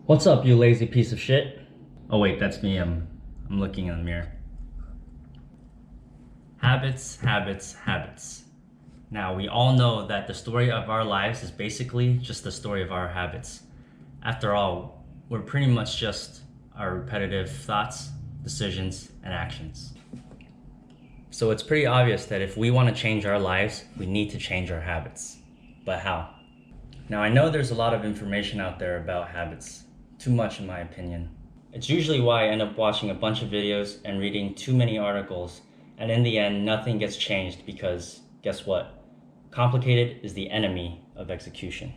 What's up, you lazy piece of shit? Oh wait, that's me. I'm looking in the mirror. Habits, habits, habits. Now, we all know that the story of our lives is basically just the story of our habits. After all, we're pretty much just our repetitive thoughts, decisions, and actions. So it's pretty obvious that if we want to change our lives, we need to change our habits. But how? Now, I know there's a lot of information out there about habits. Too much in my opinion. It's usually why I end up watching a bunch of videos and reading too many articles, and in the end, nothing gets changed because, guess what? Complicated is the enemy of execution.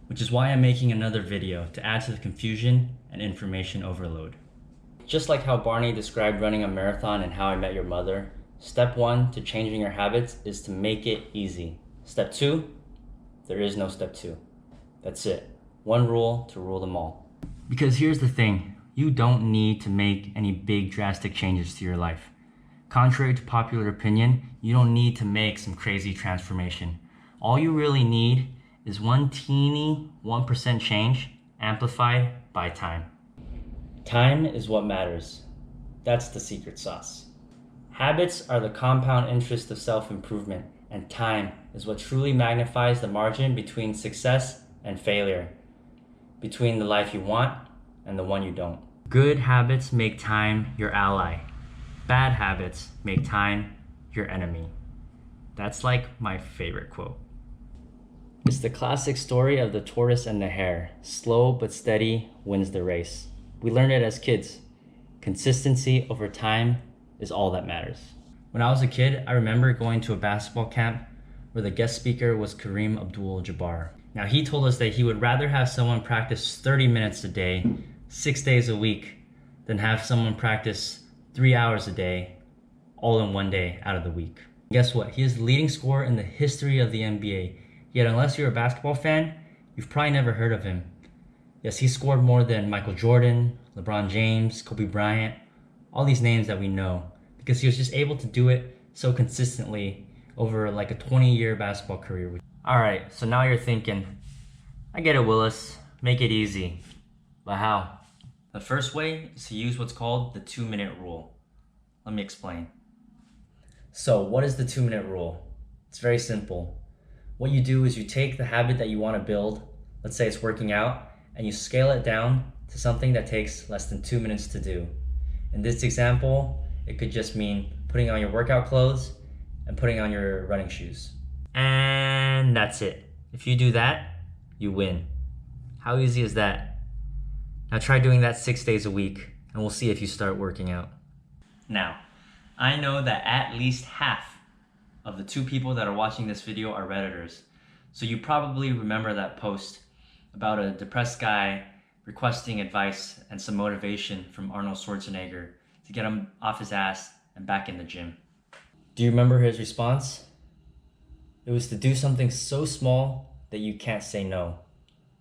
Which is why I'm making another video to add to the confusion and information overload. Just like how Barney described running a marathon and How I Met Your Mother, step 1 to changing your habits is to make it easy. Step 2, there is no step 2. That's it. One rule to rule them all. Because here's the thing, you don't need to make any big drastic changes to your life. Contrary to popular opinion, you don't need to make some crazy transformation. All you really need is one teeny 1% change amplified by time. Time is what matters. That's the secret sauce. Habits are the compound interest of self-improvement, and time is what truly magnifies the margin between success and failure, between the life you want and the one you don't. Good habits make time your ally. Bad habits make time your enemy. That's like my favorite quote. It's the classic story of the tortoise and the hare. Slow but steady wins the race. We learned it as kids. Consistency over time is all that matters. When I was a kid, I remember going to a basketball camp where the guest speaker was Kareem Abdul-Jabbar. Now, he told us that he would rather have someone practice 30 minutes a day, 6 days a week, than have someone practice 3 hours a day, all in one day out of the week. Guess what? He is the leading scorer in the history of the NBA. Yet, unless you're a basketball fan, you've probably never heard of him. Yes, he scored more than Michael Jordan, LeBron James, Kobe Bryant, all these names that we know, because he was just able to do it so consistently over like a 20-year basketball career. Alright, so now you're thinking, I get it, Willis, make it easy. But how? The first way is to use what's called the 2-minute rule. Let me explain. So what is the 2-minute rule? It's very simple. What you do is you take the habit that you want to build, let's say it's working out, and you scale it down to something that takes less than 2 minutes to do. In this example, it could just mean putting on your workout clothes and putting on your running shoes. And that's it. If you do that, you win. How easy is that? Now try doing that 6 days a week, and we'll see if you start working out. Now, I know that at least half of the 2 people that are watching this video are Redditors. So you probably remember that post about a depressed guy requesting advice and some motivation from Arnold Schwarzenegger to get him off his ass and back in the gym. Do you remember his response? It was to do something so small that you can't say no.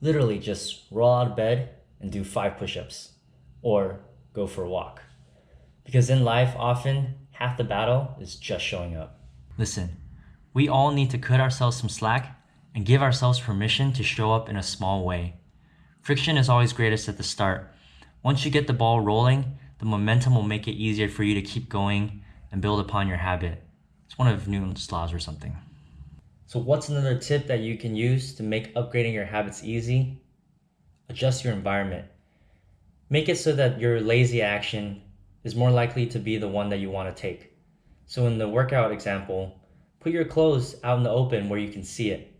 Literally just roll out of bed and do 5 push-ups, or go for a walk. Because in life, often, half the battle is just showing up. Listen, we all need to cut ourselves some slack and give ourselves permission to show up in a small way. Friction is always greatest at the start. Once you get the ball rolling, the momentum will make it easier for you to keep going and build upon your habit. It's one of Newton's laws or something. So what's another tip that you can use to make upgrading your habits easy? Adjust your environment. Make it so that your lazy action is more likely to be the one that you want to take. So in the workout example, put your clothes out in the open where you can see it.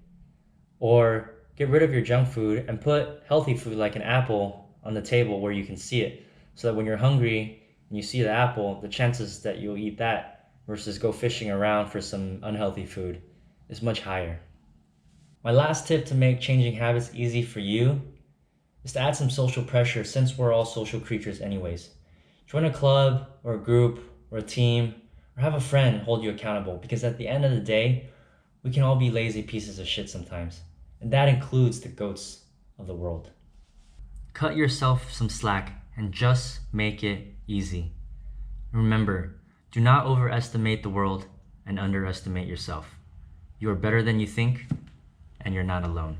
Or get rid of your junk food and put healthy food like an apple on the table where you can see it. So that when you're hungry and you see the apple, the chances that you'll eat that versus go fishing around for some unhealthy food is much higher. My last tip to make changing habits easy for you is to add some social pressure, since we're all social creatures anyways. Join a club or a group or a team, or have a friend hold you accountable, because at the end of the day, we can all be lazy pieces of shit sometimes, and that includes the goats of the world. Cut yourself some slack and just make it easy. Remember, do not overestimate the world and underestimate yourself. You are better than you think, and you're not alone.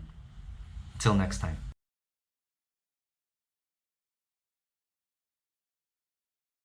Until next time.